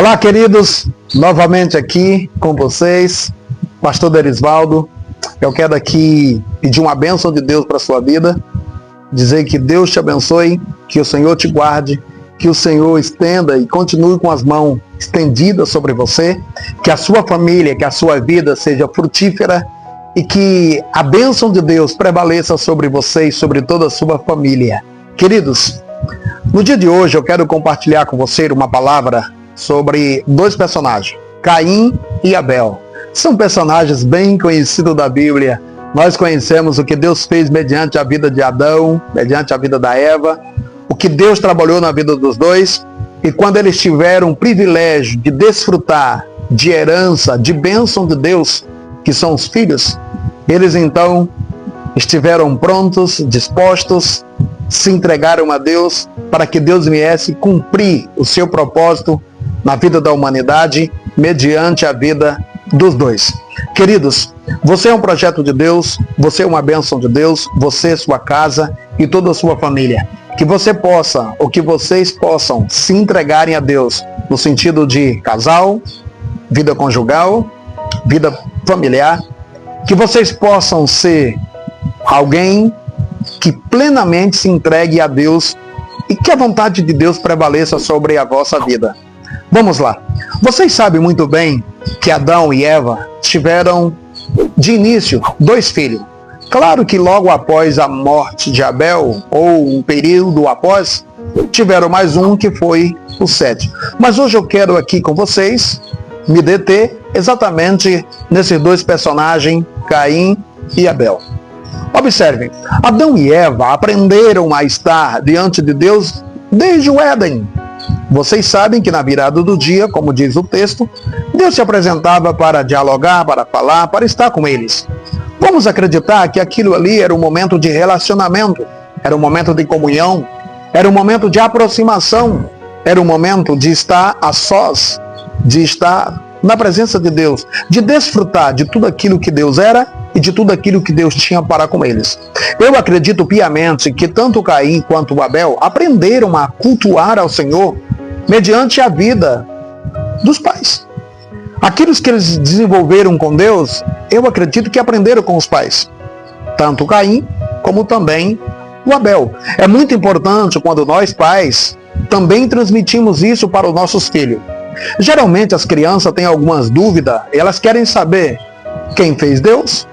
Olá, queridos, novamente aqui com vocês, Pastor Derisvaldo. Eu quero aqui pedir uma bênção de Deus para a sua vida, dizer que Deus te abençoe, que o Senhor te guarde, que o Senhor estenda e continue com as mãos estendidas sobre você, que a sua família, que a sua vida seja frutífera e que a bênção de Deus prevaleça sobre você e sobre toda a sua família. Queridos, no dia de hoje eu quero compartilhar com você uma palavra sobre dois personagens, Caim e Abel. São personagens bem conhecidos da Bíblia. Nós conhecemos o que Deus fez mediante a vida de Adão, mediante a vida da Eva, o que Deus trabalhou na vida dos dois, e quando eles tiveram o privilégio de desfrutar de herança, de bênção de Deus, que são os filhos, eles então estiveram prontos, dispostos, se entregaram a Deus para que Deus viesse cumprir o seu propósito na vida da humanidade, mediante a vida dos dois. Queridos, você é um projeto de Deus, você é uma bênção de Deus, você, sua casa e toda a sua família. Que você possa, ou que vocês possam se entregarem a Deus no sentido de casal, vida conjugal, vida familiar, que vocês possam ser alguém que plenamente se entregue a Deus e que a vontade de Deus prevaleça sobre a vossa vida. Vamos lá. Vocês sabem muito bem que Adão e Eva tiveram, de início, 2 filhos. Claro que logo após a morte de Abel, ou um período após, tiveram mais um que foi o Sete. Mas hoje eu quero aqui com vocês me deter exatamente nesses 2 personagens, Caim e Abel. Observem, Adão e Eva aprenderam a estar diante de Deus desde o Éden. Vocês sabem que na virada do dia, como diz o texto, Deus se apresentava para dialogar, para falar, para estar com eles. Vamos acreditar que aquilo ali era um momento de relacionamento, era um momento de comunhão, era um momento de aproximação, era um momento de estar a sós, de estar na presença de Deus, de desfrutar de tudo aquilo que Deus era e de tudo aquilo que Deus tinha para com eles. Eu acredito piamente que tanto Caim quanto Abel aprenderam a cultuar ao Senhor mediante a vida dos pais. Aqueles que eles desenvolveram com Deus, eu acredito que aprenderam com os pais. Tanto Caim, como também o Abel. É muito importante quando nós pais também transmitimos isso para os nossos filhos. Geralmente as crianças têm algumas dúvidas, elas querem saber quem fez Deus,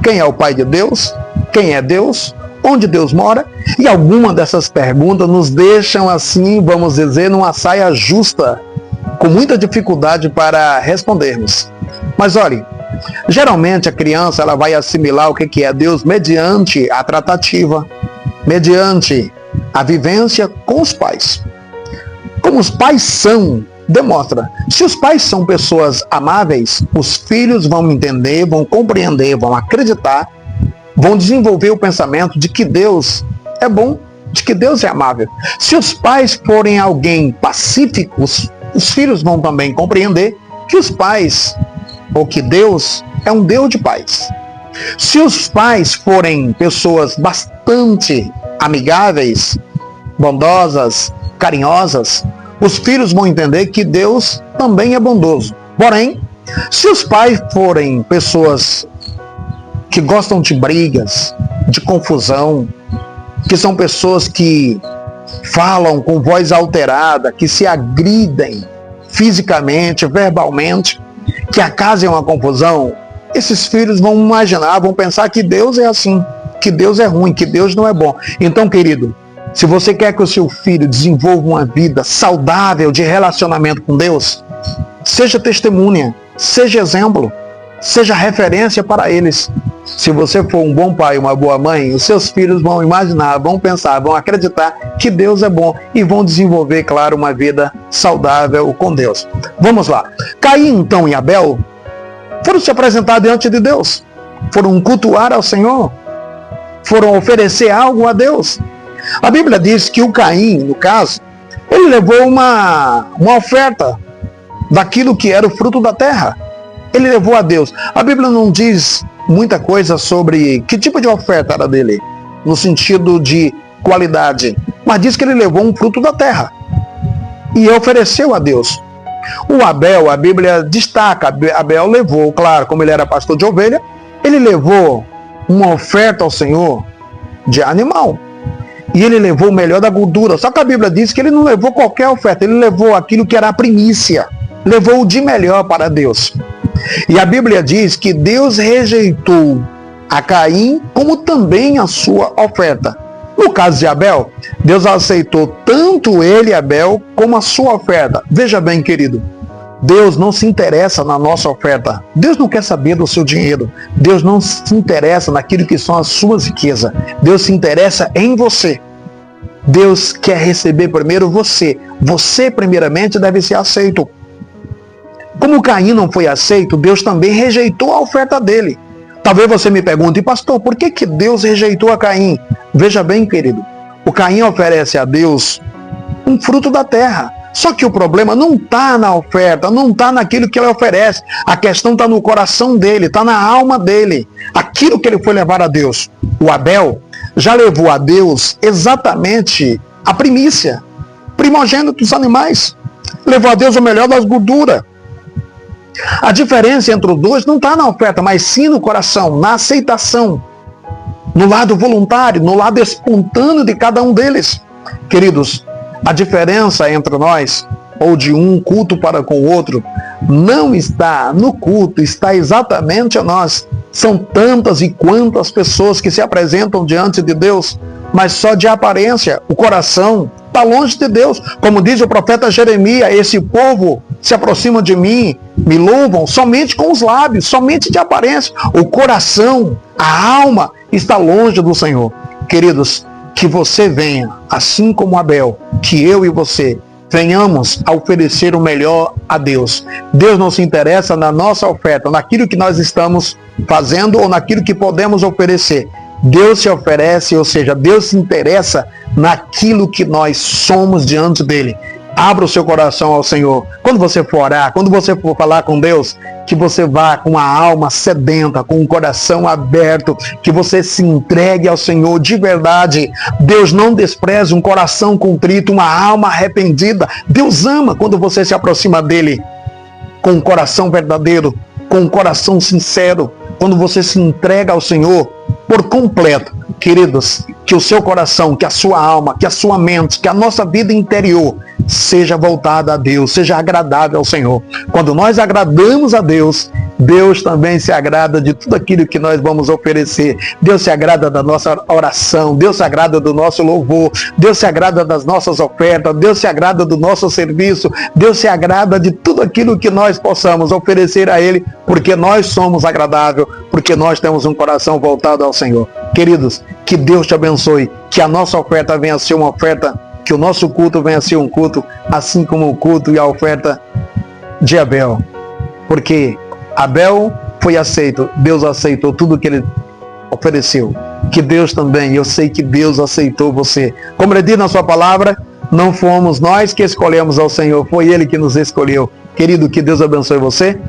quem é o pai de Deus, quem é Deus, onde Deus mora, e algumas dessas perguntas nos deixam assim, vamos dizer, numa saia justa, com muita dificuldade para respondermos. Mas olhe, geralmente a criança ela vai assimilar o que é Deus mediante a tratativa, mediante a vivência com os pais. Como os pais são, demonstra. Se os pais são pessoas amáveis, os filhos vão entender, vão compreender, vão acreditar, vão desenvolver o pensamento de que Deus é bom, de que Deus é amável. Se os pais forem alguém pacíficos, os filhos vão também compreender que os pais, ou que Deus é um Deus de paz. Se os pais forem pessoas bastante amigáveis, bondosas, carinhosas, os filhos vão entender que Deus também é bondoso. Porém, se os pais forem pessoas que gostam de brigas, de confusão, que são pessoas que falam com voz alterada, que se agridem fisicamente, verbalmente, que a casa é uma confusão, esses filhos vão imaginar, vão pensar que Deus é assim, que Deus é ruim, que Deus não é bom. Então, querido, se você quer que o seu filho desenvolva uma vida saudável de relacionamento com Deus, seja testemunha, seja exemplo, seja referência para eles. Se você for um bom pai, uma boa mãe, os seus filhos vão imaginar, vão pensar, vão acreditar que Deus é bom e vão desenvolver, claro, uma vida saudável com Deus. Vamos lá. Caim, então, e Abel foram se apresentar diante de Deus, foram cultuar ao Senhor, foram oferecer algo a Deus. A Bíblia diz que o Caim, no caso, ele levou uma oferta daquilo que era o fruto da terra. Ele levou a Deus. A Bíblia não diz muita coisa sobre que tipo de oferta era dele, no sentido de qualidade, mas diz que ele levou um fruto da terra e ofereceu a Deus. O Abel, a Bíblia destaca, Abel levou, claro, como ele era pastor de ovelha, ele levou uma oferta ao Senhor de animal. E ele levou o melhor da gordura. Só que a Bíblia diz que ele não levou qualquer oferta, ele levou aquilo que era a primícia. Levou o de melhor para Deus. E a Bíblia diz que Deus rejeitou a Caim, como também a sua oferta. No caso de Abel, Deus aceitou tanto ele, Abel, como a sua oferta. Veja bem, querido, Deus não se interessa na nossa oferta. Deus não quer saber do seu dinheiro. Deus não se interessa naquilo que são as suas riquezas. Deus se interessa em você. Deus quer receber primeiro você. Você, primeiramente, deve ser aceito. Como Caim não foi aceito, Deus também rejeitou a oferta dele. Talvez você me pergunte, pastor, por que Deus rejeitou a Caim? Veja bem, querido, o Caim oferece a Deus um fruto da terra. Só que o problema não está na oferta, não está naquilo que ele oferece. A questão está no coração dele, está na alma dele. Aquilo que ele foi levar a Deus. O Abel já levou a Deus exatamente a primícia, primogênito dos animais. Levou a Deus o melhor das gorduras. A diferença entre os dois não está na oferta, mas sim no coração, na aceitação, no lado voluntário, no lado espontâneo de cada um deles. Queridos, a diferença entre nós, ou de um culto para com o outro, não está no culto, está exatamente a nós. São tantas e quantas pessoas que se apresentam diante de Deus, mas só de aparência. O coração está longe de Deus. Como diz o profeta Jeremias, esse povo se aproxima de mim, me louvam somente com os lábios, somente de aparência. O coração, a alma está longe do Senhor. Queridos, que você venha, assim como Abel, que eu e você venhamos a oferecer o melhor a Deus. Deus não se interessa na nossa oferta, naquilo que nós estamos fazendo ou naquilo que podemos oferecer. Deus se oferece, ou seja, Deus se interessa naquilo que nós somos diante dele. Abra o seu coração ao Senhor. Quando você for orar, quando você for falar com Deus, que você vá com a alma sedenta, com o coração aberto, que você se entregue ao Senhor de verdade. Deus não despreza um coração contrito, uma alma arrependida. Deus ama quando você se aproxima dele com um coração verdadeiro, com um coração sincero, quando você se entrega ao Senhor por completo. Queridos, que o seu coração, que a sua alma, que a sua mente, que a nossa vida interior seja voltada a Deus, seja agradável ao Senhor. Quando nós agradamos a Deus, Deus também se agrada de tudo aquilo que nós vamos oferecer. Deus se agrada da nossa oração, Deus se agrada do nosso louvor, Deus se agrada das nossas ofertas, Deus se agrada do nosso serviço, Deus se agrada de tudo aquilo que nós possamos oferecer a Ele, porque nós somos agradáveis, porque nós temos um coração voltado ao Senhor. Queridos, que Deus te abençoe, que a nossa oferta venha a ser uma oferta, que o nosso culto venha a ser um culto, assim como o culto e a oferta de Abel. Porque Abel foi aceito, Deus aceitou tudo que ele ofereceu. Que Deus também, eu sei que Deus aceitou você. Como ele diz na sua palavra, não fomos nós que escolhemos ao Senhor, foi Ele que nos escolheu. Querido, que Deus abençoe você.